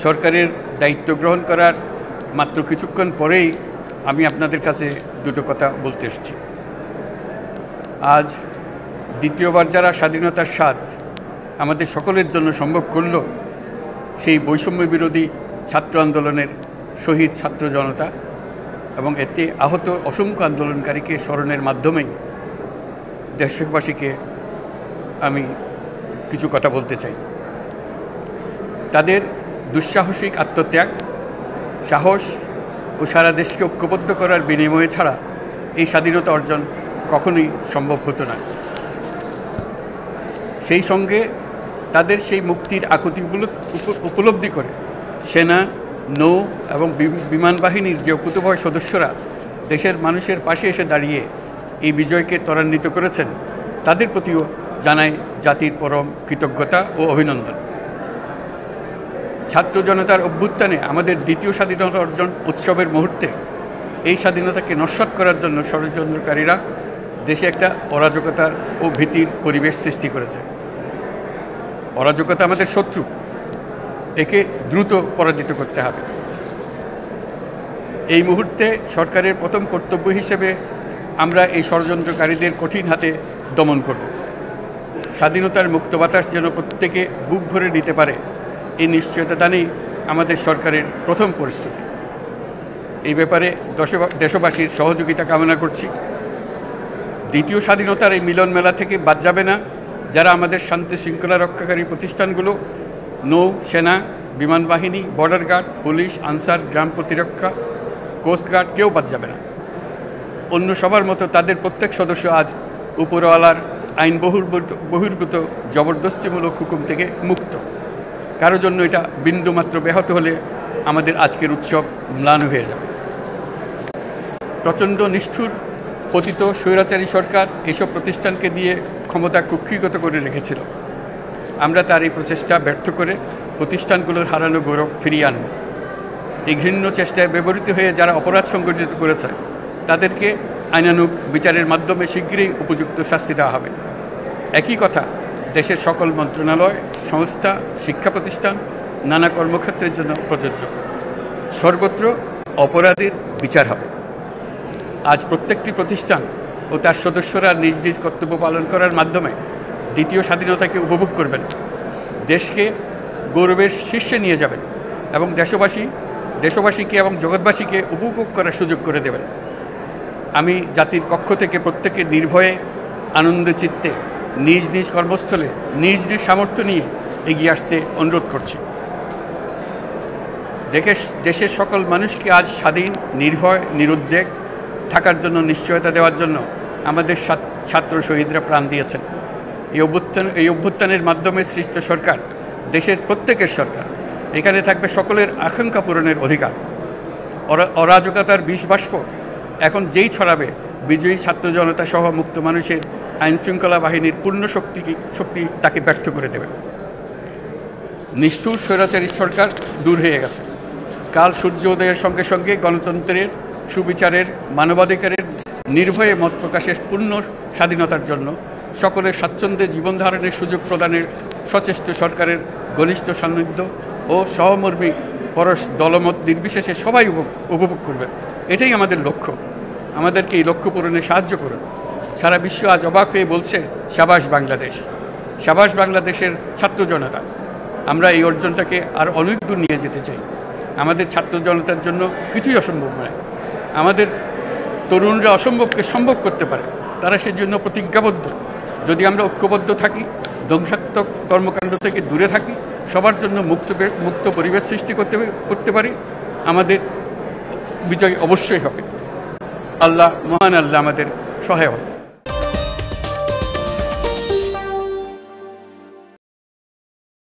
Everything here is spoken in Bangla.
সরকারের দায়িত্ব গ্রহণ করার মাত্র কিছুক্ষণ পরেই আমি আপনাদের কাছে দুটো কথা বলতে এসেছি। আজ দ্বিতীয়বার যারা স্বাধীনতার স্বাদ আমাদের সকলের জন্য সম্ভব করল, সেই বৈষম্য বিরোধী ছাত্র আন্দোলনের শহীদ ছাত্র জনতা এবং এতে আহত অসংখ্য আন্দোলনকারীকে স্মরণের মাধ্যমেই দেশবাসীকে আমি কিছু কথা বলতে চাই। তাদের দুঃসাহসিক আত্মত্যাগ, সাহস ও সারা দেশকে ঐক্যবদ্ধ করার বিনিময়ে ছাড়া এই স্বাধীনতা অর্জন কখনোই সম্ভব হতো না। সেই সঙ্গে তাদের সেই মুক্তির আকুতি উপলব্ধি করে সেনা, নৌ এবং বিমান বাহিনীর যে অকুতোভয় সদস্যরা দেশের মানুষের পাশে এসে দাঁড়িয়ে এই বিজয়কে ত্বরান্বিত করেছেন, তাদের প্রতিও জানাই জাতির পরম কৃতজ্ঞতা ও অভিনন্দন। ছাত্র জনতার অভ্যুত্থানে আমাদের দ্বিতীয় স্বাধীনতা অর্জন উৎসবের মুহূর্তে এই স্বাধীনতাকে নস্যাৎ করার জন্য ষড়যন্ত্রকারীরা দেশে একটা অরাজকতার ও ভীতির পরিবেশ সৃষ্টি করেছে। অরাজকতা আমাদের শত্রু, একে দ্রুত পরাজিত করতে হবে। এই মুহূর্তে সরকারের প্রথম কর্তব্য হিসেবে আমরা এই ষড়যন্ত্রকারীদের কঠিন হাতে দমন করব। স্বাধীনতার মুক্ত বাতাস যেন প্রত্যেকে বুক ভরে নিতে পারে, এই নিশ্চয়তা দানেই আমাদের সরকারের প্রথম পরিস্থিতি। এই ব্যাপারে দেশবাসীর সহযোগিতা কামনা করছি। দ্বিতীয় স্বাধীনতার এই মিলন মেলা থেকে বাদ যাবে না যারা আমাদের শান্তি শৃঙ্খলা রক্ষাকারী প্রতিষ্ঠানগুলো, নৌ, সেনা, বিমান বাহিনী, বর্ডার গার্ড, পুলিশ, আনসার, গ্রাম প্রতিরক্ষা, কোস্টগার্ড, কেউ বাদ যাবে না। অন্য সবার মতো তাদের প্রত্যেক সদস্য আজ উপরওয়ালার আইন বহির্ভূত জবরদস্তিমূলক হুকুম থেকে মুক্ত। কারোর জন্য এটা বিন্দুমাত্র ব্যাহত হলে আমাদের আজকের উৎসব ম্লান হয়ে যাবে। প্রচণ্ড নিষ্ঠুর পতিত স্বৈরাচারী সরকার এসব প্রতিষ্ঠানকে দিয়ে ক্ষমতা কুক্ষিগত করে রেখেছিল। আমরা তার এই প্রচেষ্টা ব্যর্থ করে প্রতিষ্ঠানগুলোর হারানো গৌরব ফিরিয়ে আনব। এই ঘৃণ্য চেষ্টায় ব্যবহৃত হয়ে যারা অপরাধ সংগঠিত করেছে তাদেরকে আইনানুগ বিচারের মাধ্যমে শীঘ্রই উপযুক্ত শাস্তি দেওয়া হবে। একই কথা দেশের সকল মন্ত্রণালয়, সংস্থা, শিক্ষা প্রতিষ্ঠান, নানা কর্মক্ষেত্রের জন্য প্রযোজ্য। সর্বত্র অপরাধীর বিচার হবে। আজ প্রত্যেকটি প্রতিষ্ঠান ও তার সদস্যরা নিজ নিজ কর্তব্য পালন করার মাধ্যমে দ্বিতীয় স্বাধীনতাকে উপভোগ করবেন, দেশকে গৌরবের শীর্ষে নিয়ে যাবেন এবং দেশবাসীকে এবং জগৎবাসীকে উপভোগ করার সুযোগ করে দেবেন। আমি জাতির পক্ষ থেকে প্রত্যেকে নির্ভয়ে আনন্দ চিত্তে নিজ নিজ কর্মস্থলে নিজ নিজ সামর্থ্য নিয়ে এগিয়ে আসতে অনুরোধ করছি। দেশের সকল মানুষকে আজ স্বাধীন, নির্ভয়, নিরুদ্বেগ থাকার জন্য নিশ্চয়তা দেওয়ার জন্য আমাদের ছাত্র শহীদরা প্রাণ দিয়েছেন। এই অভ্যুত্থানের মাধ্যমে সৃষ্ট সরকার দেশের প্রত্যেকের সরকার। এখানে থাকবে সকলের আকাঙ্ক্ষা পূরণের অধিকার। অরাজকতার বিষবাষ্প এখন যেই ছড়াবে, বিজয়ী ছাত্র জনতা সহ মুক্ত মানুষের আইনশৃঙ্খলা বাহিনীর পূর্ণ শক্তি তাকে ব্যর্থ করে দেবে। নিষ্ঠুর স্বৈরাচারী সরকার দূর হয়ে গেছে। কাল সূর্য উদয়ের সঙ্গে সঙ্গে গণতন্ত্রের, সুবিচারের, মানবাধিকারের নির্ভয়ে মত প্রকাশের পূর্ণ স্বাধীনতার জন্য সকলের স্বাচ্ছন্দ্যে জীবনধারণের সুযোগ প্রদানের সচেষ্ট সরকারের ঘনিষ্ঠ সান্নিধ্য ও সহমর্মী পরশ দলমত নির্বিশেষে সবাই উপভোগ করবে। এটাই আমাদের লক্ষ্য। আমাদেরকে এই লক্ষ্য পূরণে সাহায্য করুন। সারা বিশ্ব আজ অবাক হয়ে বলছে, সাবাস বাংলাদেশ, সাবাস বাংলাদেশের ছাত্র জনতা। আমরা এই অর্জনটাকে আর অনেক দূর নিয়ে যেতে চাই। আমাদের ছাত্র জনতার জন্য কিছুই অসম্ভব নয়। আমাদের তরুণরা অসম্ভবকে সম্ভব করতে পারে, তারা সেজন্য প্রতিজ্ঞাবদ্ধ। যদি আমরা ঐক্যবদ্ধ থাকি, ধ্বংসাত্মক কর্মকাণ্ড থেকে দূরে থাকি, সবার জন্য মুক্ত পরিবেশ সৃষ্টি করতে পারি, আমাদের বিজয় অবশ্যই হবে। আল্লাহ, মহান আল্লাহ আমাদের সহায় হবে।